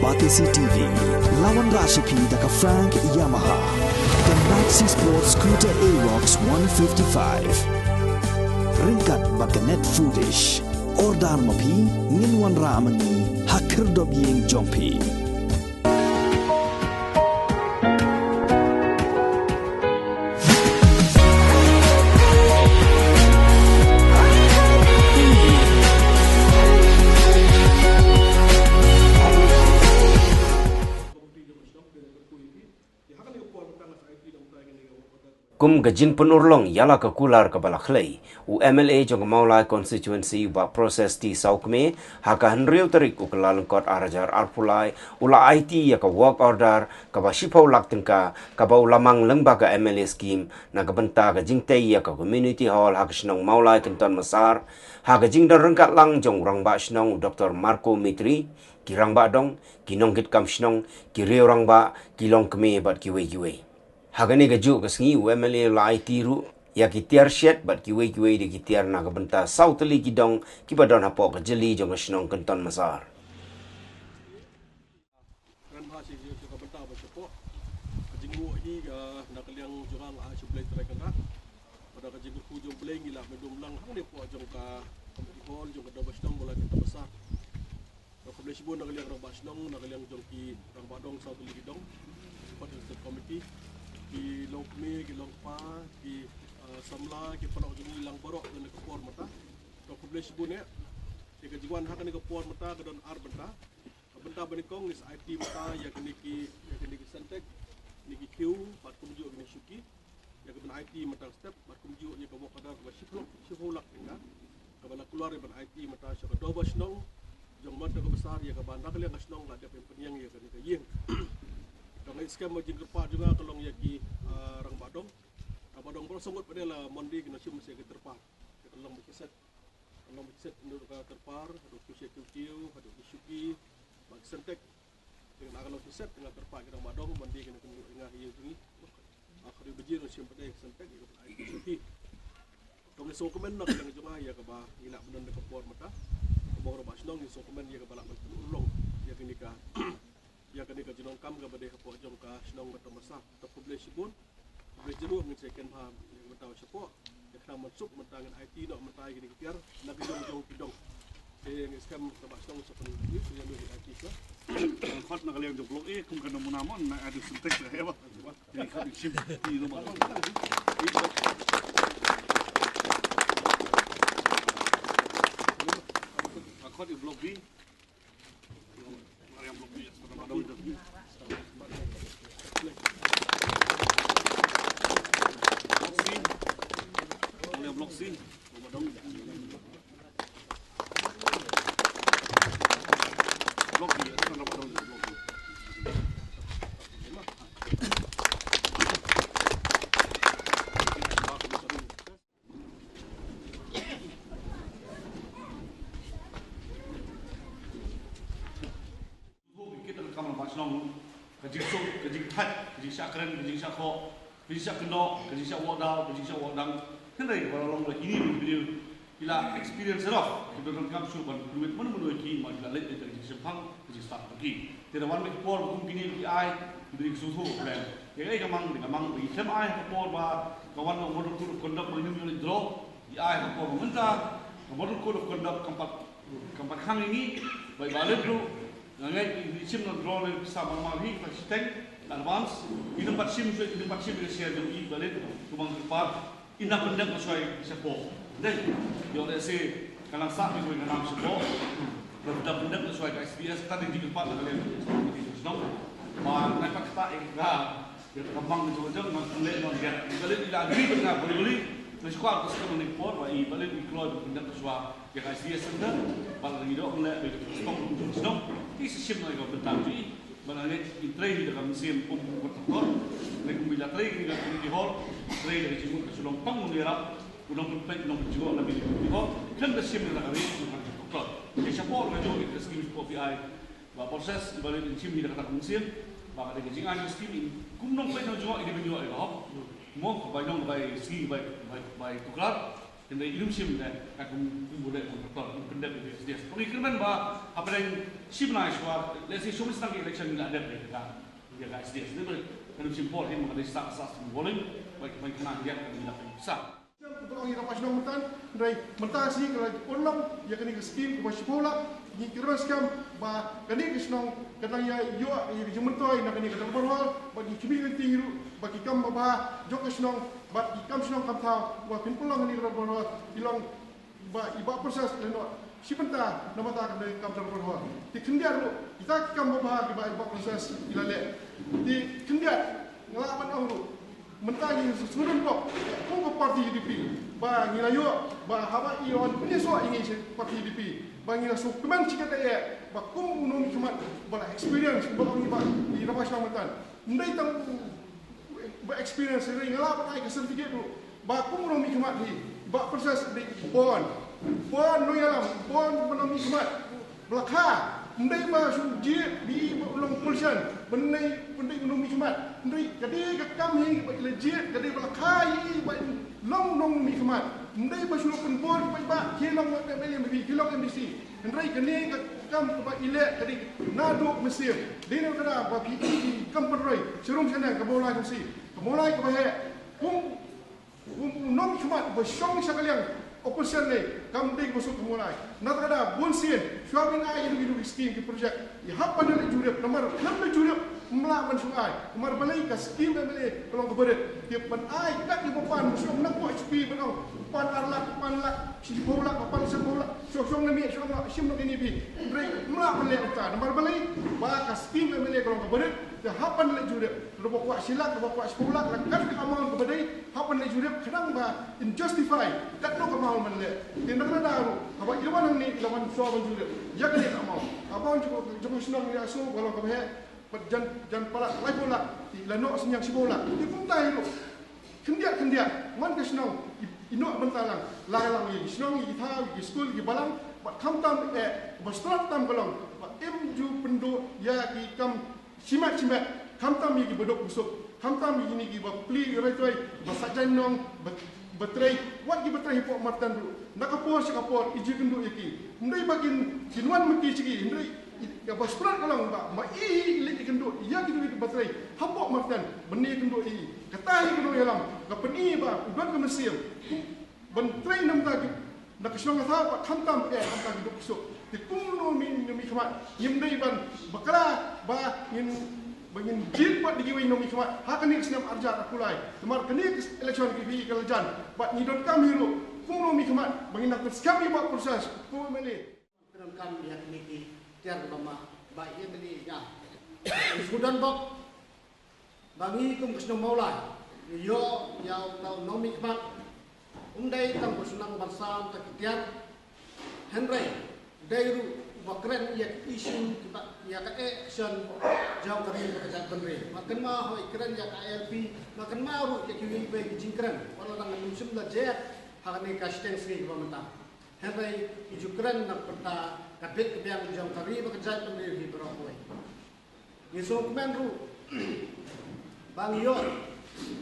Batisi TV, lawan Rashipi daka Frank Yamaha, dan Maxi Sports Scooter Aerox 155. Ringkat baka net foodish, ordar mapi, nginwan ramani, hakir dobyeng jompi. Kum gajin penurlong yala ke kular ke balakhlei u MLA jong maulai constituency ba proses ti saukme haka henriu terik u kelal kot arajar arpulai ula IT ya ka work order ka ba shipau lak tengka ka ba ulamang lembaga MLA scheme na ka benta ka jingtei ya ka community hall haka shnong maulai kenton masar haka jing dan rengkat lang jong rang ba shnong Dr. Marco Mitri kirang ba dong kinong kit kam shnong kireu rang ba kilong keme bat kiwe Hagani gaju kesengi UMLA lai tiru ya kitiar shed bat kiwe di kitiar na kabenta sauteli kidong kibadon hapo kejeli jong senong kenton masar. Kan hasil je kabenta bersepo kejingu hi nak liang jurang a sublai terekana pada kejingu hujung beleng gila medum lang hang depo jong ka hol jong ka dobasnong mulai kita besar. Kalau sibun nak liang robasnong nak liang jong ki rang badong sauteli kidong pada komiti ki lokme ki lokpa ki samla ki panok jumi lang borok dan ke por mata to publish bune ki kejiwan hak ni ke por mata ke don ar benta benikong is IT mata ya kini ki sentek ni ki Q pat kumju ni syuki ya ke IT mata step pat kumju ni ke bokada ke sifulak tinga ke bala keluar ban IT mata sya ke dobas nong jong mata ke besar ya ke bandar ke liang asnong la de penyang ya ke ni ke yeng Kalau iskem majin terpa juga kalau yaki rang badong kalau sangat pada lah mandi kena cium masih terpa. Kalau berkeset untuk terpar, ada kusyek kiu, ada kusyuki, bagi sentek dengan kalau keset dengan terpa kita badong mandi kena dengan hiu ini. Akhirnya bejir cium pada sentek itu air kusyuki. Kalau sokomen nak yang cuma ya kebah ilak benar dekat por mata. Kalau orang basnong ni sokomen ya kebalak ulong ya kenika. Ya kini ka jinong kam ka bade hapo jong ka snong ka tamasa ta publish bun publish jeru ngin second ha mataw sipo ya ka mansuk mentangan IT no mentai gini kiar na jong kidong ngis kam ka basong sa pen ni ya no IT ka khot na kaliang jong blok kum ka mo namon na adu sintek sa hewa ni ka sim ti no ma khot di blok B blok C blok B kan apa dong blok B kejing hat, kejing sakren, kejing sakho, kejing sakno, kejing sakwodal, kejing sakwodang. Hendak kalau orang ini video bila experience roh, kita orang kamsu ban duit mana menurut ki, mana lain dari kejing sepang, kejing start lagi. Tidak wan make por hukum kini ki ai, diberi susu plan. Yang kamang bagi tem ai por ba kawan orang modal code of conduct menunjuk draw, ki ai por mentah, modal code of conduct kampat hang ini, baik balik dulu. Ngai sim na draw le sama mari fa siteng advance ina pat sim ke share di balet kumang pat ina pendak ko soy sepo dai yo le se kalang sa mi ko nganam sepo berda pendak ko soy ka SBS tadi di pat le snom ma na pat ta ga kamang jo jo ma le no ga balet ila agri na beli na squad ko sa ni pot wa i balet i kloy pendak ko soy ka SBS nda pa ngi do le snom Isa sim na ikaw bertaji, manangit itray di dalam sim pumpukotor, nagkumila tray di dalam community hall, tray dari cimut kesulong pang mengira, unang pempek unang penjual lebih di community hall, kan sim na kami unang kotor. Jadi siapa orang itu kita skim kopi ai, bah proses dibalik sim di dalam sim, bah ada kejing aja skim, kumnong pempek unang jual ini penjual itu, mau kebanyakan by ski by tukar, yang dari ilmu sim dan akan boleh kontraktor pendek itu dia. Pengikirman bah apa yang sim naik suar, let's say cuma setang election nggak ada mereka dia guys dia. Jadi ilmu sim pol ini mengenai sas boleh baik kena dia akan tidak bisa. Untuk orang yang dapat mentan, dari mentah sih kalau ulang ya kini ke skim ke sekolah, ni kira skam bah kini ke senang kadang ya yo ya jumentoi nak kini kadang berhal bagi cumi ganti bagi kam bah jok ke senang bagi kam senang kam tahu bah pin pulang kini kadang berhal hilang bah iba proses leno si mentah nama tak kini kam kadang berhal di kendia lu kita kam bah iba proses ilale di kendia ngelawan orang lu mentah yang sesuatu kok, kau parti UDP, bah ngira yo, bah haba ion punya soal ini parti UDP, bah ngira so keman cakap dia, bah kau unom cuma bah experience, bah orang bah di ramai selamatan, mendai tang bah experience ini ngalap naik ke sertifikat tu, bah kau unom cuma di, bah proses di bond noyalam, bond unom cuma belakang. Mendai bah sujud di ulang polisian, mendai unom cuma, mendai jadi kami legit, jadi belakang long mikmat, mendai bah suruh penbor, bah kilang MBC, kilang MBC, mendai kini kami bah ilek, jadi naduk Mesir, di negara bah PE kamperai, serum sana kemulai mesti, kemulai kebahaya, unom cuma bah syong sekalian. Opposition ni, kami dek masuk kemulai. Nak ada bonsin, suami nak hidup skim ke projek. Ya apa nak jurep, nomor jurep melawan sungai. Nomor balai ke skim MLA kalau keberat. Dia pan ai kat di papan, musuh nak buat HP benau. Pan arlak, si bola, pan sekolah. Syong nami, syong nak sim nak ini bi. Mereka melawan lek Nomor balai, bah ke skim MLA kalau keberat. Dia apa nak jurep. Lepas kuat silat, lepas kuat sekolah, lepas ke amal keberat. Apa nak jurep, kadang bah injustify. Tak nak amal mana. Dia nak ada. Apa ilawan ni ilawan soal jurep. Ya kena tak mau. Abang cukup senang dia so kalau keberat. Jan palak lai bola di lanok senyang si bola di puntai lu kendia man ke senang inok bentalang lai lang yi senang yi thau yi school yi balang bat kham tam bat strat tam balang bat ju pendo ya ki kam simat kham tam yi bedok busuk kham tam yi ni ki ba pli retoi ba sajan nong betrai wat ki betrai pok martan du nakapor sakapor iji kendu yaki ndai bagin kinwan meki cigi ndai ya basperat kalau mbak lagi kenduk ya gitu baterai habok martan beni kenduk ketahi kenduk yalam kapeni ba udan ke Mesir bentrai nam tak nak senang apa khantam hantam hidup besok di kumno mi khmat yimdai ban bakra ba ingin jil buat digiwi nomi khmat hakani senam arjat akulai kemar kini election ki kalajan bat nidon kam hiro kumno mi khmat bangin nak skam buat proses kumele kam dia ni tiar lama baik dia beli ya sudan bok bagi kum kesno maulai yo ya tau nomi khmat undai tang bersenang bersam tak tiar Henry dairu bakren ya isu ya ka action jauh kari bekerja benri makan mah ikran ya ka LP makan mah ya kiwi be jingkran wala nang musim la jet hakani ka steng sri pemerintah Henry ijukran nak perta kabit kebiang jauh kari bekerja benri di berapoi isu kemen ru bang yo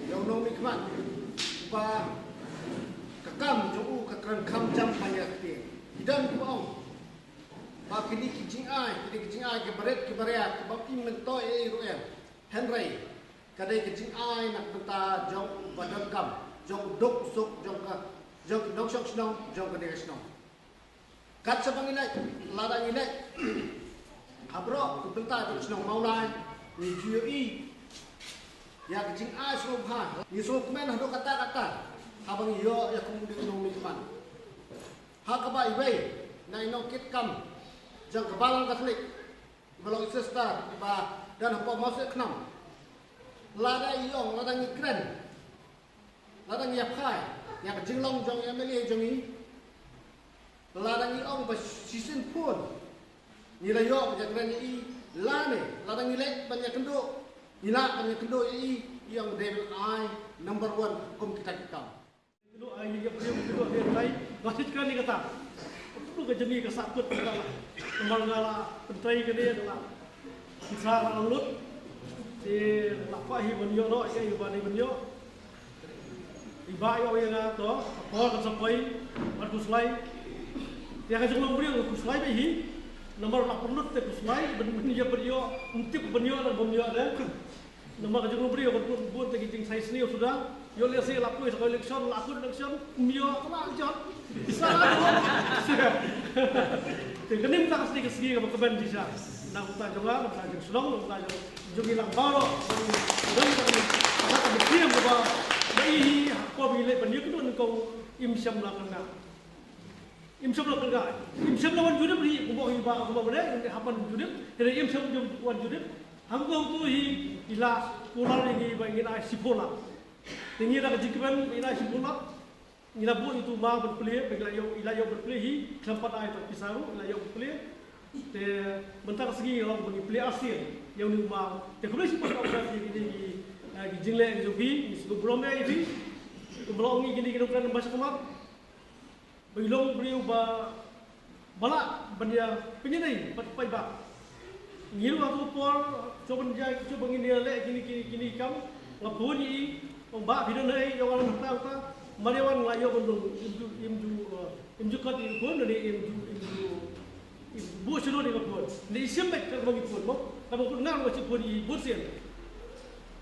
yang nomi keman ba kekam jauh kekran kam jam banyak ti idan kuau bagi ni kicing ai ke berat ke beria ke bab invento ruel Henry kadai kicing ai nak benta jong badan kam jong dok sok jong dok sok senong jong kadai senong kat sabang ilai ladang ilai abro benta jong senong maulai ni GOE ya kicing ai sok ha ni sok men hado kata abang yo ya kemudian nomi teman ha ka bai bai na ino kit kam jang kebalang Katolik, kebalang Islam, dan apa masuk kenam. Ladang iong, ladang ikren, ladang yapkai, yang jenglong jong yang meli jongi. Ladang iong bersisin pun, nilai iong berjakren i lane, ladang ilek banyak kenduk, ilak banyak kenduk i yang devil I number 1 kum kita. Kenduk ai yang kenduk dia lain, masih kan ni kata. Itu kejeni kesakut adalah kembangala pentrai ke dia adalah kisah alut di lapahi banyo no ke ibani banyo iba yo yang to ko kan sampai kuslai dia kan jenglo beri kuslai behi nomor 80 te kuslai benyo berio untuk benyo dan benyo ada nomor jenglo beri ko buat te giting size ni sudah yo le se laku sekali election mio kala election salah te kenim tak segi ke ben bisa nang ta jonga ta jeng sulong ta jeng ilang baro dan ta berkiam bahwa dai ko bile benyo ko ko imsyam la kana imsyam lawan judip di kubo hiba kubo bere hapan judip dari imsyam wan judip hamko tu hi ila kular ni ba ingin ai sipola tinggi dah kejikiban ila sipola ila bu itu ma berpelih ila yo berpelih hi tempat ai tak pisaru ila yo berpelih te bentar segi orang berpelih asir yang ni ma te kubo sipola operasi ni jingle yang jogi ni sebelum ini belum gini kan bahasa kemat Bilong beliau balak benda penyedai pai ba. Ngilu aku por coba ngini le kini kam lapun ni ba bidon ai yo orang ta marewan layo bondong imju kat ni pun ni imju bu selo ni pun. Ni simek ka bagi pun mo. Kamu pun nang wajib pun i busian.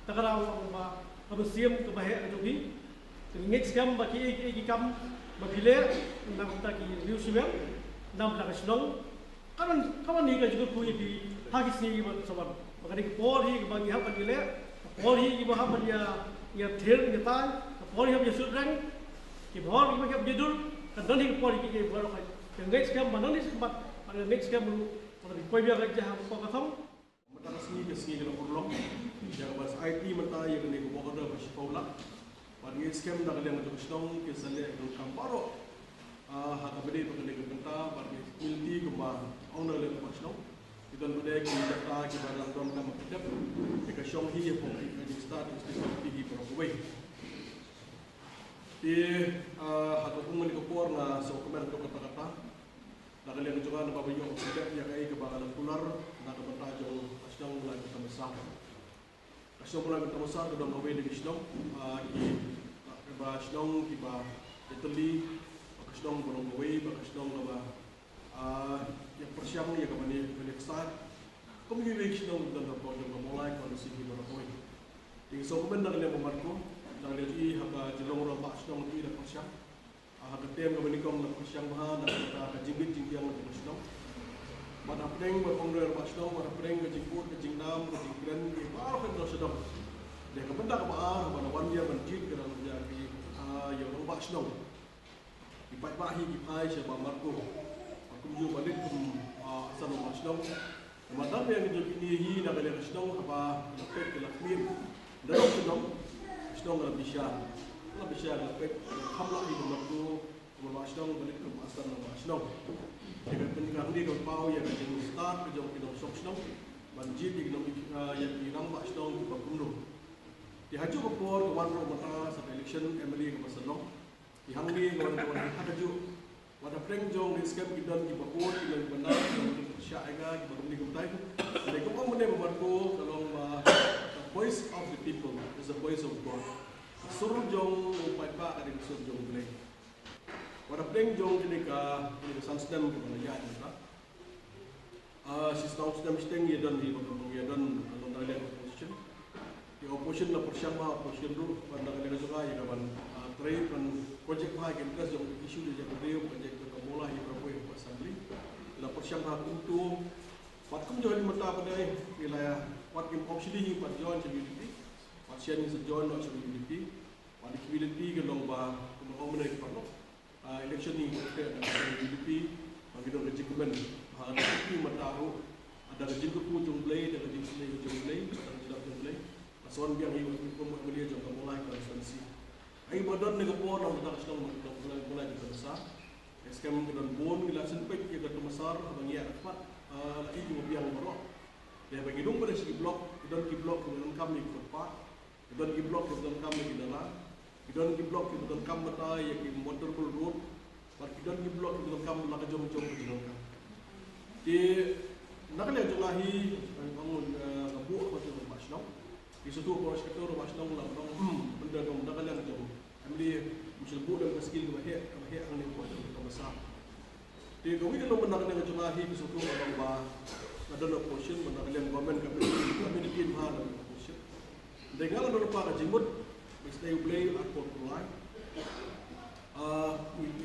Takarau ba kamu siam ke bahaya jogi. Ngek kam bagi kam Bagile nang taki riu siwem nang la kasnong kawan ni ka juga kuy di hagis ni ba saban magani por hi bagi ha bagile por hi ba ha ya thel ya tan por hi ya sudran ki bor ki ba jedul ka dan hi por ki bor ka next kam manon is bat pada next kam pada kuy biar ka ha ko ka thong mata sini ke sini kalau perlu jangan bahas IT mata yang ni ko order ba sekolah Pagi scam dah kalian macam senang kesannya itu kamparo, hak beri pengendali kepenta, pagi milti kembar, owner lagi macam senang. Kita berdaya kita data kita dalam nama kita, kita show hi pun kita start kita hi perkuai. Di hak aku menikopor na so komen tu kata-kata, dah kalian juga nampak banyak kita yang kaya kebaran pular, nak kepenta jauh senang mulai kita besar. Asal mulai kita besar kita dah away dengan senang, kiba senang kiba Italy, senang borong away, senang laba yang persiang ni yang kami start, kami ni senang dan dapat yang mulai kondisi kita borong away. Jadi so komen dah kalian membantu, dah kalian ini hak jelong orang bak senang itu dah persiang, hak tem kami ni kau dah persiang bahan, dah kita jingit yang dah senang. Mana pernah berpengalaman macam mana pernah kejingkut, kejingdam, kejingkren, baru kita sedang. Dia kependak baar, mana wanita berjid kerana menjadi yang orang macam. Ipai bahi, ipai siapa marco. Aku juga balik asal macam. Macam yang ini dah balik macam apa lepek kelakmin. Dalam macam lebih besar lepek. Hamlah itu marco, macam balik ke asal macam. Jika pentingkan dia kau tahu yang kita start kerja kita sok senang, banjir kita yang kita nampak senang kita kumdu. Di haju kapor kawan mata sampai election Emily ke Masalong, di hangdi kawan haju, wadah prank jong di scam kita di kapor kita benar kita syaiga kita beri kumtai. Jadi kau mana membantu kalau voice of the people is the voice of God. Suruh jong upaya pak ada suruh jong boleh. Pada prank jong ini ke sansdam ke mana ya kita. Sistem sansdam steng ya dan di kalau ada opposition. Di opposition la persiapa opposition dulu pada kali juga ya kawan trade dan project lah yang kita jong isu dia jadi project kita mulai berapa yang assembly. La persiapa untuk patkum join mata pada wilayah patkum option ini pat join community. Pat sharing join no community. Pat community ke lomba kemudian mereka perlu election ni kita ada UDP bagi dong rejimen ada UDP matahu ada rejim ku jumblai ada rejim sini jumblai ada tidak jumblai asal biang hiu kemudian jom mulai konstitusi ai badan ni kapor nak tak sedang mulai kita besar skam kita bon bila sempit kita besar bagi apa lagi juga biang berok dia bagi dong pada segi blok kita ki blok dengan kami berpak kita ki blok dengan kami di dalam kita ni blok kita kam mata yang motorable road, kita ni blok kita kam nak jom-jom ke jalan. Di nak lihat jelahi bangun kabu macam macam. Di situ proses sektor macam lah, benda nak lihat jom Ambil musibah dan skill ke bahaya ang ni ko ang kamasa. Di kami kan menang dengan jumahi ke suku orang bah ada no portion menang dengan government kami di mahal portion. Dengan ada lupa ke jimut mesti play atau mulai.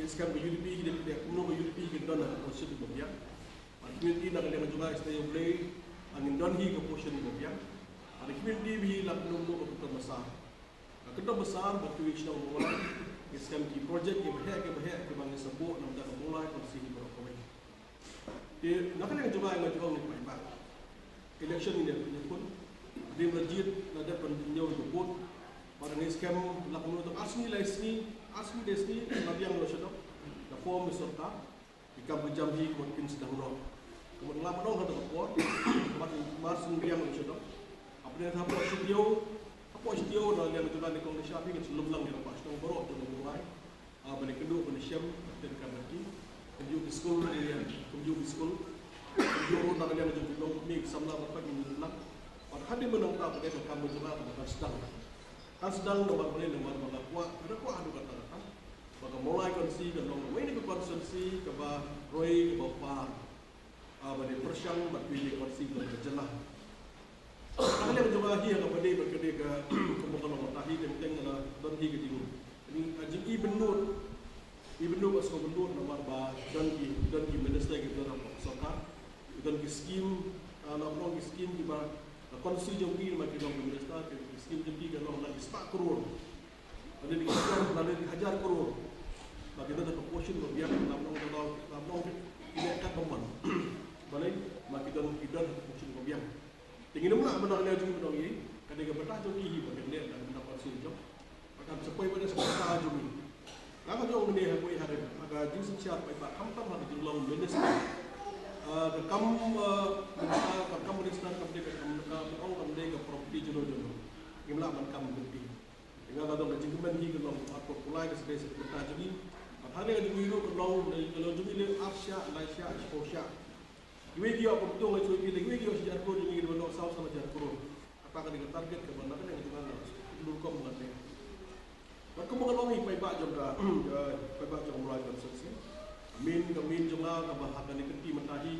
Sekarang UDP kita kuno UDP kita nak portion di bawah. Community nak dengan jumahi mesti play angin don hi ke portion di bawah. Ada community bi nak kuno ke besar. Kita besar waktu itu kita mulai iskan ki project yang bahaya ke bangsa sebut nak dah mulai konsih berapa. Di nak yang juga yang juga ni baik. Election ini pun di masjid ada pentinyo sebut pada iskan nak menurut asmi desni nabi yang losyado the form serta ikam berjambi mungkin sedang roh. Kemudian lama dong ada apa? Marsun yang losyado. Apa dia apa Positio dan yang itu nanti kalau siapa yang sebelum lang yang pas tong borok tu mulai, balik kedua pada siam dan kamati, kemudian di sekolah dia, kemudian di sekolah, kemudian orang yang jadi long ni samla apa yang nak, pada hari menang tak pada kamu juga kan sedang nomor boleh nomor kuat, ada kuat adu kata kan, maka mulai konsi dan long, ini ke konsensi ke bah Roy ke bapa, pada persiang bagi konsi dan berjelah. Kalau yang juga hiang apa dia berkedai ke kemudian matahi dan tengah dan hiang itu. Ini ajib ibnu pas kau bendur nama bah dan minister kita dalam sokar dan skim nama skim di mana konstitusi jauhi macam dalam minister skim jadi kalau lagi 4 crore ada di hajar crore bagi kita proportion biar nama tidak akan berman. Balik makin kita proportion biar. Tinggi nama benar dia juga benar ini. Kadang bertah jadi bagi dia dan mendapat sujud. Akan sepoi pada sekolah jadi. Lama jauh ni hari hari. Agak jauh siap baik pak. Kamu tahu hari jauh minister. Kamu minister kamu dia orang dia property jodoh. Imla man kamu bukti. Tinggal ada orang jengkeman hi kalau apa pulai ke sedih bertah jadi. Hari yang diwiru kalau jadi le Asia, Malaysia, Asia. Iwegi apa betul macam itu? Iwegi apa sejarah kau jadi dengan South sama sejarah kau. Apakah dengan target ke mana kan yang itu mana? Dulu kau mengenai. Maka mengalami payah juga, payah juga mulai konstruksi. Amin juga kebahagiaan itu mentahi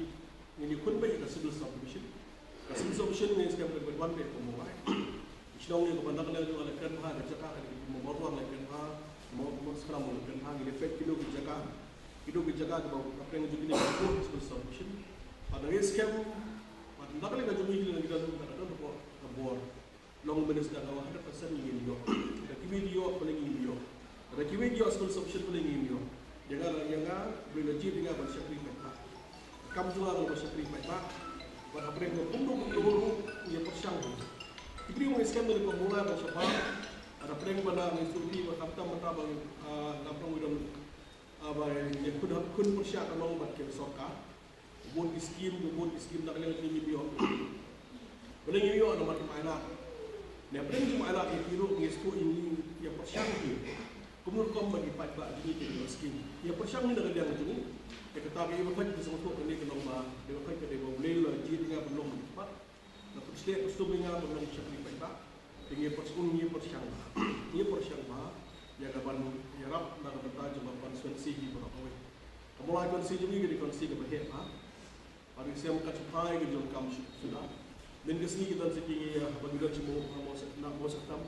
ini pun baik civil subdivision. Civil subdivision ini sekarang berbuat baik pemulai. Islam ni kebanyakan juga ada kerana ada cakap ada membawa lagi kerana mau sekarang mau kerana ini efek hidup dijaga apa yang jadi ini civil subdivision. Pada eskem, pada nak lagi jumlah ini kita ada buat long minister kalau 100% ini dia, ada video paling ini dia, ada video school subscription paling ini dia. Jangan berlejit dengan bersyakri mereka. Kamu juga kalau bersyakri mereka, pada mereka pun yang persiang. Ini mau eskem dari pemula bersama, ada mereka pada instruksi berkata mentabang lapang udang, yang kun persiang kalau buat kerja buat skim nak kena ni video. Boleh ni video nama mana? Ni apa ni mana yang hero ngesku ini yang persiang ni. Kemudian kau bagi pak ini skim. Yang persiang ni nak dia macam ni. Kita kata dia bukan sesuatu ni kena bah. Dia bukan kita boleh lah jadi dengan belum cepat. Lepas setiap kostum dengan belum syakri pak. Dengan persiang ni persiang. Ni persiang bah. Yang kapan yang rap nak bertahan cuma konsensi di berapa weh. Kemudian konsensi juga di konsensi kebahagiaan bah. Pada siang kacupai ke jual kamu sudah. Dan kesini kita sekian bagi kita cuma mau setam.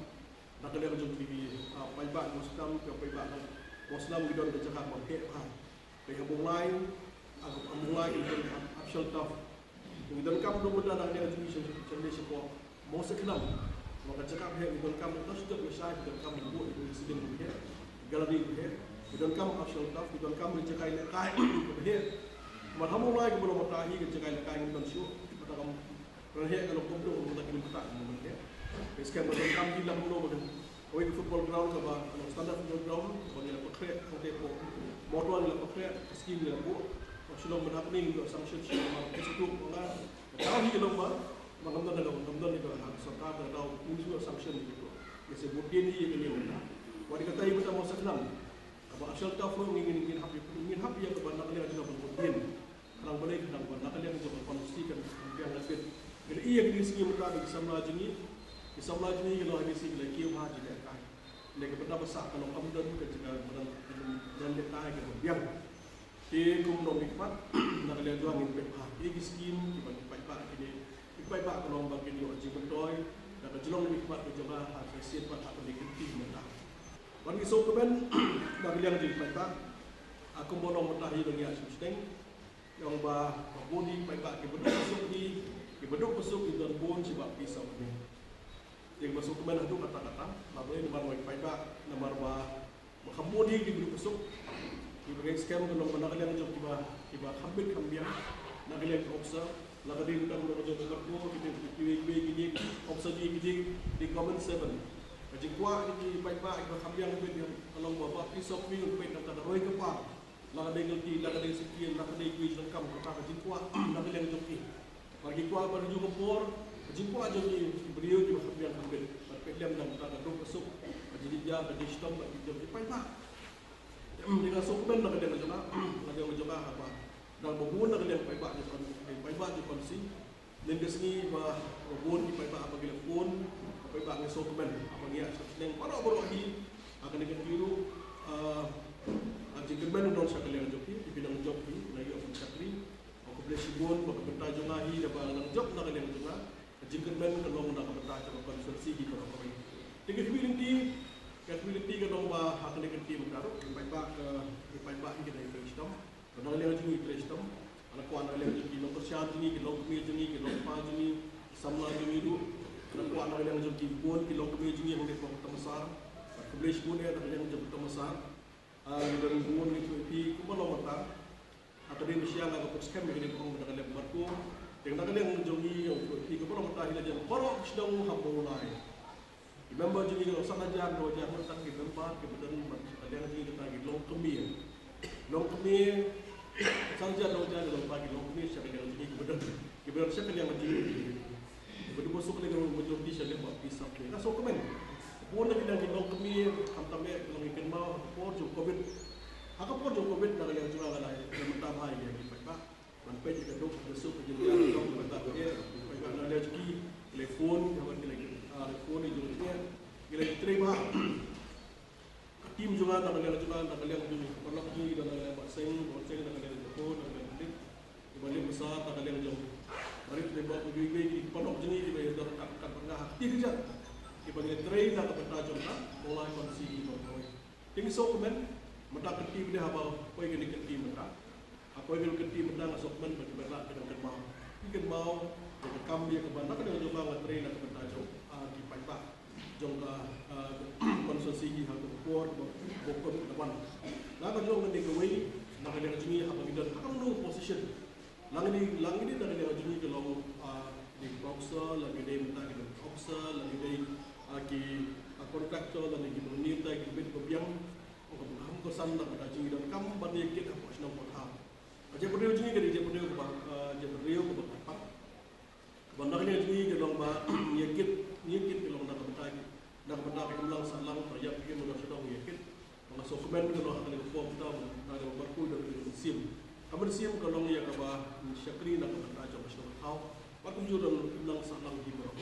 Nak kena jual TV. Payah mau setam ke payah Muslim kita ada cakap pakai apa. Payah mulai kita option tough. Kita kamu dulu dah nak dia jual jadi sekolah. Mau sekenam. Maka cakap kita kamu terus juga besar kita kamu buat itu sedang buat. Galeri buat. Kita kamu option tough. Kita kamu cakap ini kaya buat. Mahamu mulai ke belum matahi ke jaga kain dan show. Kata kamu perhatian kalau kumpul kita kini kita mungkin. Sekarang macam kami di dalam belum macam. Kau itu football ground ke bah, standar football ground. Kau ni lepas kerja, kau tepuk motor ni lepas kerja, skim ni lepas. Kau sudah menapning untuk sanction show. Kesuatu orang. Kalau ni kalau bah, makamdan ni kalau serta ada ini semua sanction itu. Jadi budin ni yang ini mana. Wadi kata ibu tak mau senang. Kalau asal tahu ingin happy yang kebanyakan dia juga budin. Kalau boleh kita buat, nak lihat juga konstitusi kan yang lebih. Jadi ia kini segi mereka di Islam lagi ni kalau ada segi lagi yang haji dia kan. Lega benda besar kalau kamu dan ketika dan letai ke biang. Di kumno mikmat nak lihat juang ini pepah. Ini skim dibagi pepah ini. Pepah kalau bagi ni orang jemetoy. Dan kejelong mikmat kejelong hasil siapa tak boleh ganti mentah. Bagi sokomen nak lihat di pepah. Aku bolong mentahi dengan asisten yang bah bodi pepah ke beduk besuk di dalam bon sebab pisau ni. Yang masuk ke mana tu kata-kata, lalu ini baru pepah nomor bah makambodi di beduk besuk. Ibagai scam kalau mana kalian jom tiba hampir kambiang, nak kalian observe, lalu dia bukan mengajar berlaku, kita gini, observe di comment 7. Macam kuat ini pepah ibagai kambiang itu kalau bawa pisau ni untuk kata roi kepala. Lalu dia ngerti, lalu dia sekian, lalu dia kuis lengkap kata macam kuat, nak kalian jom ni. Bagi kuat pada juga por, macam kuat jom ni beliau juga kambiang hampir. Perpeliam dan kata dua besuk, jadi dia ada sistem bagi jom di pepah. Dengan sokongan nak dia macam ada macam apa dan berbuat nak dia payah di kondisi dan kesini berbuat di payah apa gila pun payah dengan sokongan apa dia sedang baru lagi akan dengan biru jengkemen don sekali yang joki di bidang job ni lagi office secretary aku boleh sibun bagi bertajung lagi dapat dalam job nak dia macam jengkemen kalau nak bertajung konsultasi di kalau kau tinggal feeling di capability ke domba akan diganti mengaruh payah kita dari sistem kalau dia lagi sistem kalau kau nak lagi kita persiapan ini kita kami ini kita pas ini samla ini itu kalau kau nak lagi jadi pun kita kami ini yang kita temasar boleh pun ada yang jadi temasar dan pun itu di kumpulan mata atau di Malaysia agak persiapan begini pun kita lagi berku dengan kalian jadi di kumpulan mata kita jadi korok sedang hamba lain. Member jadi kalau sana jangan dua jangan tak kita tempat kemudian ada yang jadi kita lagi long kemir saja dua jangan dalam pagi long kemir siapa yang jadi kemudian siapa yang jadi kemudian masuk lagi orang menjadi di sana buat pisau ni. Nah so komen pun lagi lagi long kemir kamtame long ikan mau por jo covid haka por jo covid dah yang curang lah yang mentah yang kita pak sampai juga dok besok kejadian dok mentah dia pak nak lagi telefon kawan lagi telefon itu juga gila terima tim juga tak kalian kalau lagi dan kalian boxing dan kalian telefon dan kalian klik dibalik besar tak kalian jauh mari kita buat begini di pondok jenis di bayar kat pernah hati kerja dibagi train dan bertajam tak mulai kondisi itu tinggi so komen mata keti dia apa kau ingin keti mata apa ingin keti mata masuk men bagi berat dengan mau jadi kami yang kebanyakan dengan jumlah materi dan bertajam di payah jangka konsumsi harga kuat bukan depan. Lalu kalau kita kawai, nak ada jenis apa kita akan no position. Lagi ni nak ada jenis kalau di boxer, lagi dia minta kita boxer, lagi dia lagi kontraktor, lagi kita minta kita bid berbiang. Ham kesan nak ada jenis dan kamu banding kita apa senang buat ham. Aja berdua jenis kita je berdua ke apa. Bandangnya jenis kalau nyekit kalau nak bertahan ulang salang perjap bikin mudah sedang nyekit masuk komen kalau akan form tahu ada berku dan sim kamu sim kalau yang apa syakri nak bertahan macam tahu waktu juga ulang salang di bawah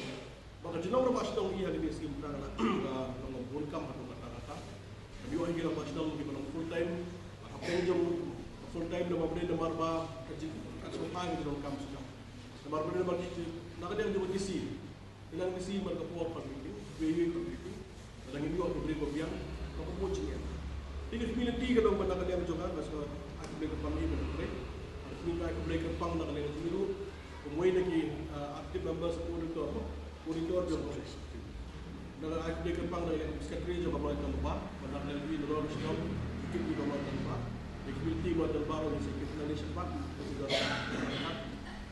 maka jenang berapa sedang ia di sim tak kalau bukan atau kata-kata tapi orang kira pas sedang di mana full time nama benda nama apa kerja macam apa yang dalam kamu sedang nama benda nama itu nak ada yang jumpa kisi bilang kisi mereka puas pagi BW community dan ini juga beri berbiang kalau coaching ya. Ini community kalau mana kalian juga masuk aku beli kepang ini benar. Harus minta aku beli kepang nak kalian dulu. Kemudian lagi aktif member auditor juga. Dan aku beli kepang dari secretary juga mulai tambah. Mana kalian lebih dulu sedang ikut juga mulai tambah. Community mulai baru di sekitar Malaysia Pak.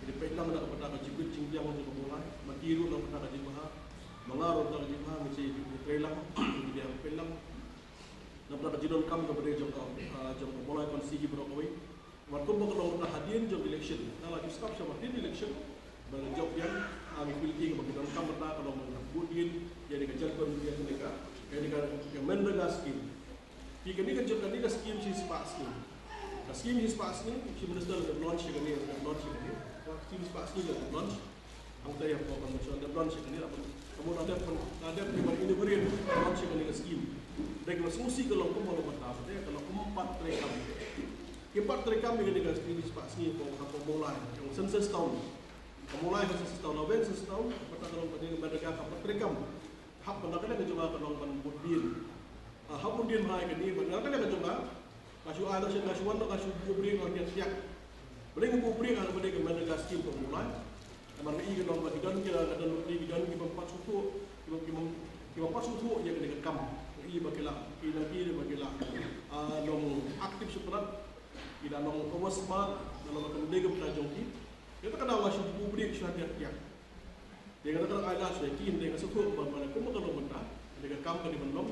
Jadi petang nak pada kajibut cinggiang untuk mulai. Matiru nak pada kajibah. Mengaruh dalam jemaah mesti dipelang, dia pelang. Nampak jidon kami kepada jom mulai konsigi berokoi. Waktu berkenaan dengan hadian jom election. Kalau lagi stop sama hadian election, bagi job yang kami pilih kepada jidon kami kalau mengambil jadi kerja kemudian mereka, jadi yang mendengar skim. Jika ni kerja ni ke skim si spark skim. Skim si spark skim, si minister launch ni, skim spark skim launch. Angka yang program macam ada launch ni apa? Kamu ada pribadi ini beri launch ni ke skim. Dari masing-masing kalau kamu mau bertahan, kalau kamu 4 terekam, 4 terekam dengan studi sepak sini kalau mulai, yang sensus tahun, mulai sensus tahun, lawan sensus tahun, pertama kalau pada mereka 4 terekam, hak pendapatan juga kalau pendudin, hak pendudin hari ini, pendapatan juga, kasih ada kasih wanita kasih kubri kalau dia siap, boleh kubri kalau pada mereka skim mulai, mana ini kalau pada kita ada lebih kita 4 suku, kita 4 suku yang dengan kamu. Bagilah, kita bagilah, nong aktif sepenuh, kita nong kawas smart, nong kemudian kita jongki, kita kena wasih publik syariat yang, dia kata kalau ada sekian, dia kata suku, mana kamu kalau mentah, dia kata kamu di belum,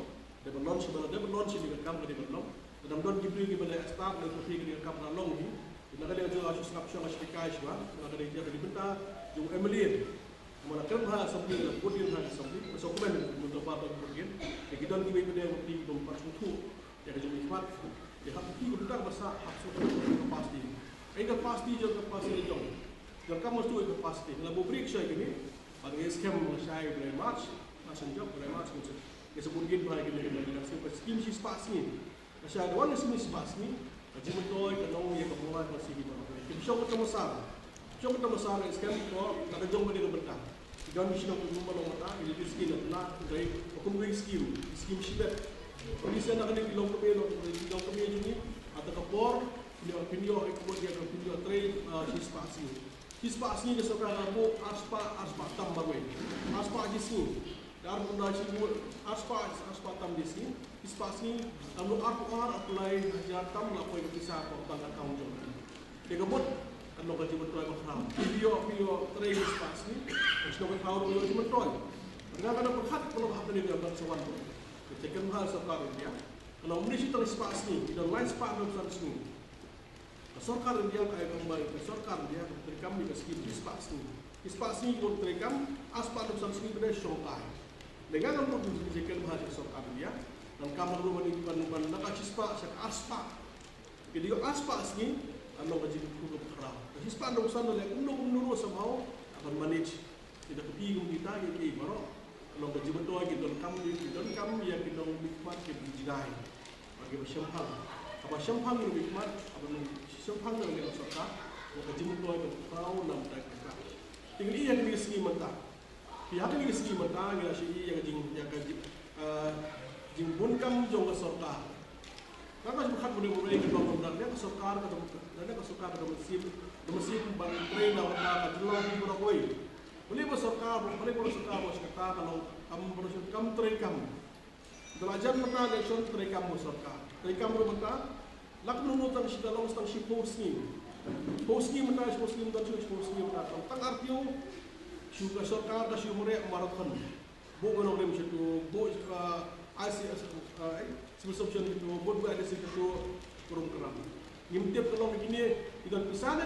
dia belum sebenarnya dia belum sih dia kamu di belum, dan belum diberi kepada start, dan pergi dia kamu nalong ni, dia kata dia jual asyik snapshot asyik kaya semua, dia kata dia di bentah, jauh Emily. Mana kerja sambil kemudian hari sambil sesuatu untuk apa kemudian kita ni kita pergi tempat suatu yang jadi nikmat dia harus pergi ke besar harus pasti itu pasti juga pasti jom dan kamu tu itu pasti kalau break saya ini bagi scam saya very much macam job very much macam dia sebutkan lagi dengan skim si pasti saya ada orang skim pasti jadi betul kalau yang kemulai masih kita kita show besar scam itu nak jom benda berkah dan mesti nak rumah mata ini skill nak dari hukum skim sibet polisi nak kena bilang kami ini atau kapor video kemudian video trade hispasi ni sekarang aku aspa tam bagai aspa di sini dan fondasi aspa tam di sini hispasi lalu apply hajar tam nak kau bisa pertanggal tahun jom dia kebut kalau kita betul betul video trade hispasi Sebagai tahun dulu cuma toy. Dengan ada perhat kalau hak ini dia bersewan. Kita kan hal sekarang dia. Kalau Malaysia terspas ni, kita lain sepak dalam sini. Sarkar dia akan kembali ke sarkar dia terekam di skim hispas ni. Hispas ni kalau terekam aspa dalam sini benda syongkai. Dengan kamu dijadikan bahasa sarkar dia dan kamu rumah ni bukan nak hispas sak aspa. Jadi aspa ni anu kaji hukum haram. Hispas dalam sana yang menurut sama akan manage. Kita pergi kita ini baru kalau gaji betul lagi dan kamu yang kita nikmat kita jinai bagi bersyampan apa syampan lebih nikmat apa syampan yang kita suka gaji betul itu tahu nam tak kita tinggal ia yang segi mata pihak yang segi mata yang segi yang gaji jing bun kam jong ke surga karena bukan boleh kita ngomong dia ke surga dan ke surga ke mesin bantai nak kajelah di berapa boleh bersokar, boleh bersokar kata kalau kamu bersokar kamu terekam. Belajar mata nation terekam bersokar. Terekam bermata, lak menurutkan si dalam stang si post ni mata post ni dan post ni mata. Tang artiu syuka sokar dah syuka mereka marathon. Bukan orang macam tu, bukan ICS subscription itu, bukan ada situ kurung keram. Ngimtiap kalau begini, kita pisah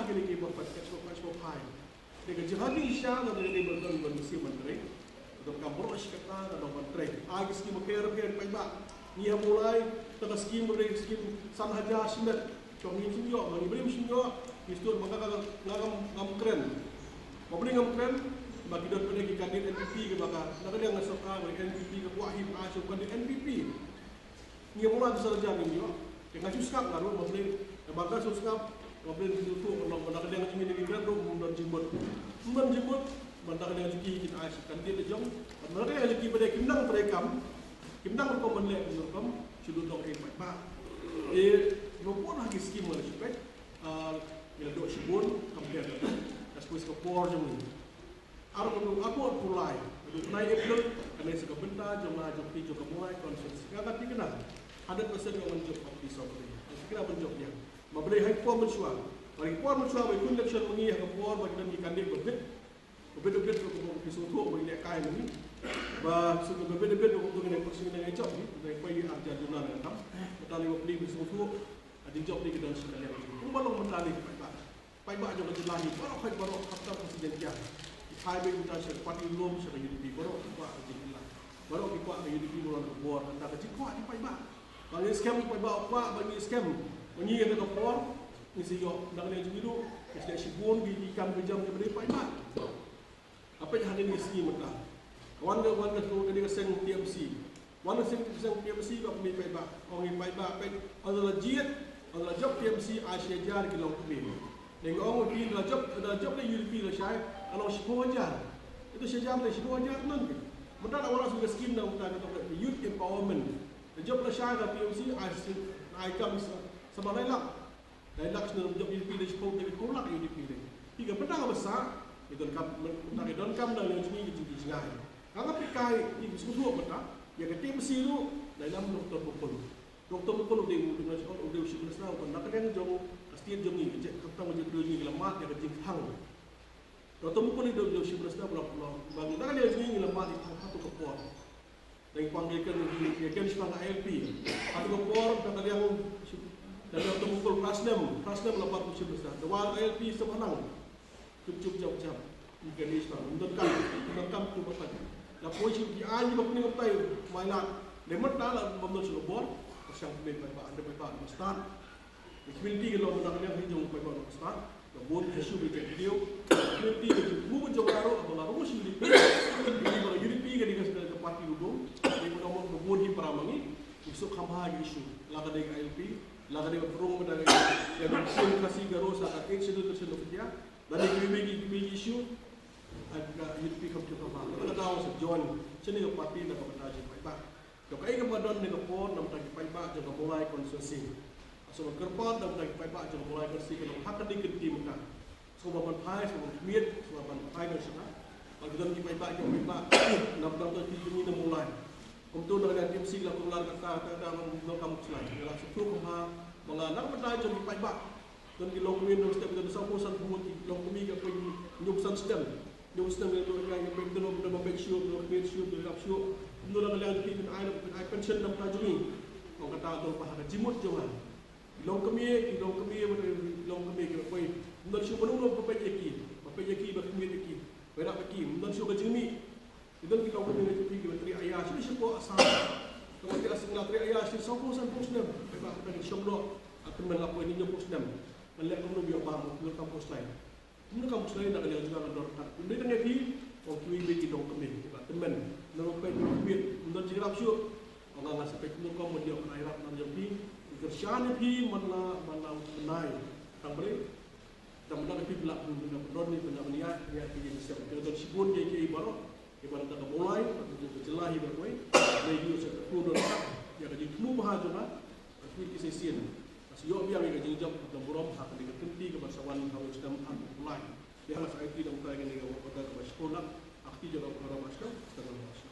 gini kita buat catch-up high. Dengan jihadi Isya dan dari berdan bermisi menteri untuk kampur kata dan menteri agi skim care baik ni mulai tengah skim san haja simet kami sinyo mani beri sinyo istur maka ngam keren bagi dan pada kandidat NPP ke bakar nak dia ngasoka bagi NPP ke wahib asyuk kandidat NPP ni mulai saja ni yo dengan suskap lalu memberi bakar suskap Problem itu kalau mendak dengan ini negara tu mundur jemput, mendak dengan lagi kita asyik dia lejong, mendak dengan lagi pada kimdang terekam berkomen lek berkom, sudah dong baik. Lopon lagi skim mana supaya, bila dok sibun, kampir, terus ke por jom ni. Aku pulai, naik April, kerana sekarang bentar, jom pi jom mulai konsensus. Kata tiga dah, 100% yang menjawab kopi soalnya, kira menjawab dia. Memberi hak puan mencuba, bagi puan mencuba bagi election mengi hak puan bagi dan kandidat berbeda untuk pisau tu bagi nak kain ni, bah sudah berbeda untuk dengan persen dengan job ni, dari pagi arja dunia dan tam, kita lewat beli pisau tu, ada job ni kita sekalian. Umbalong mentari baik juga jelas ni, baru kata presiden dia, highway kita seperti lom sebagai UDP, baru kita UDP bulan keluar, kata kecil kuat ni baik. Bagi scam bagi scam. Ini yang kita por, ni siyo nak lihat dulu, kita sibun di ikan berjam daripada paimat. Apa yang ada di sini mereka? Kawan tu dia keseng TMC, Mana sing pisang PMC ba kami pai ba ong pai ba pai adalah job PMC Asia jar ki long kami dengan ong pi adalah job le UDP le syai along 10 jar itu saja le 10 jar nan mendak orang sudah skim dah utar kata youth empowerment job le syai da PMC Asia ai kam sebalai lak dai lak snu job UDP le 10 de kolak UDP le tiga petang besar itu kam mendak don kam dah yang sini di jingai kalau pikai di susu betul ya ketim silu dalam doktor bukul dia dengan sekolah udah usia besar pun nak kena jong pasti jong ni cek kata macam tu ni lemat ya kecil hang doktor bukul ni udah usia besar pula bagi nak dia ni lemat di satu kepor dan panggilkan dia kan sepanjang ALP satu kepor kata dia dan doktor bukul Prasnem lepas usia besar dua ALP sebenang cukup jauh mungkin ni sebenarnya untuk kam tu betul. La polisi di aji bak ni ngapai mainat lemat dala bomdol sulo bor pasang be ba ande ba mastan community ke lo nak yang hijau ba ba mastan la bon isu be video community ke mu jo garo abala ro si di ba UDP ke di ke parti udo di mo mo bon hi paramangi isu khamha isu la ga de ILP la ga de perung da ya sin kasi garo sa ka excel to selo dia dan di isu agak UDP kam tu apa? Kalau tahu sejuan, sini ke parti nak berada di Paipa. Kalau kaya kemudian dengan pon, nak berada di Paipa, jangan mulai konsensi. Asal kerpat, nak berada di Paipa, jangan mulai konsensi. Kalau hak tadi kerti mereka, semua bantai, semua miet, semua bantai dan semua. Kalau kita di Paipa, jangan Paipa, nak berada di sini dah mulai. Kemudian nak ada TMC, nak keluar kata nak kamu selai. Kalau sepuluh kemah, malah nak berada di Paipa. Dan di lokal ini, setiap kita bersama san buat di lokal ini, kita nyusun sedang. Yung sedang itu yang berdoa dalam bersyu, dalam bersyu, dalam bersyu, dalam dalam kita ai pension dalam tajumi. Orang kata tu pahala jimut jangan. Long kami kita koi. Dalam bersyu menunggu bapak yaki berkemi. Berak yaki. Dalam bersyu kejimi. Dalam kita kami itu pergi teri ayah. Sini siapa asal? Kalau kita asal teri ayah, sini sampusan posnem. Berak kita syomlo. Akan melakukan ini posnem. Melihat kamu biar paham, melihat kampus lain. Mungkin kamu selain nak lihat juga orang dorkat. Benda kan yang ni, orang kui bagi dong kami, teman. Nak pergi duit, untuk jirap syuk. Orang ngasih pergi untuk kamu dia orang Arab nak jadi. Kerjaan ni mana benai. Tang boleh. Tang benda ni belak, benda ni benda niat pergi siapa. Kalau sibun dia ibarat tak mulai, berjelah ibarat kau. Lagi usah keluar dorkat. Ya jadi semua bahasa Tapi kisah sian. Yo biar mereka jengjam dan buram hak dengan kenti kebasawan hawa sedang mulai. Dia harus IT dan upaya dengan kota sekolah. Aktif juga para masyarakat.